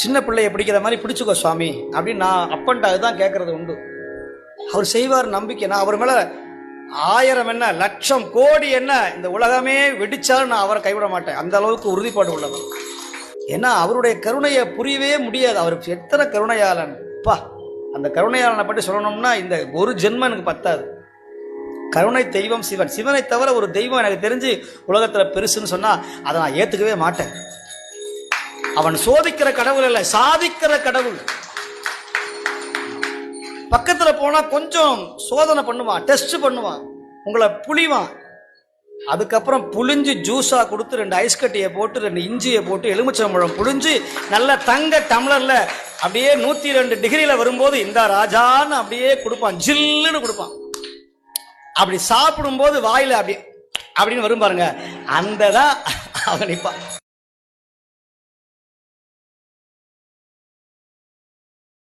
சின்ன பிள்ளைய பிடிக்கிற மாதிரி பிடிச்சுக்கோ சுவாமி அப்படின்னு நான் அப்பன்ட்டு அதுதான் கேட்கறது உண்டு. அவர் செய்வார் நம்பிக்கை. நான் அவர் மேல 1000 என்ன 1,00,000 கோடி என்ன இந்த உலகமே வெடிச்சாலும் நான் அவரை கைவிட மாட்டேன். அந்த அளவுக்கு உறுதிப்பாடு உள்ளவர். ஏன்னா அவருடைய கருணையை புரியவே முடியாது. அவர் எத்தனை கருணையாளன் பா. அந்த கருணையாளனை பற்றி சொல்லணும்னா இந்த ஒரு ஜென்மம் எனக்கு பத்தாது. கருணை தெய்வம் சிவன். சிவனை தவிர ஒரு தெய்வம் எனக்கு தெரிஞ்சு உலகத்தில் பெருசுன்னு சொன்னா அதை நான் ஏற்றுக்கவே மாட்டேன். அவன் சோதிக்கிற கடவுள் இல்லை, சாதிக்கிற கடவுள். பக்கத்துல போனா கொஞ்சம் சோதனை பண்ணுவான், டெஸ்ட் பண்ணுவான், உங்களை புளிவான். அதுக்கப்புறம் புளிஞ்சு ஜூஸா கொடுத்து 2 ஐஸ் கட்டியை போட்டு 2 இஞ்சியை போட்டு எலுமிச்சம்பழம் புளிஞ்சு நல்ல தங்க டம்ளர்ல அப்படியே 102 டிகிரியில வரும்போது இந்த ராஜான்னு அப்படியே கொடுப்பான், ஜில்லுன்னு கொடுப்பான். அப்படி சாப்பிடும் போது வாயில அப்படி அப்படின்னு வரும் பாருங்க, அந்த தான் அவன் நிற்பான்.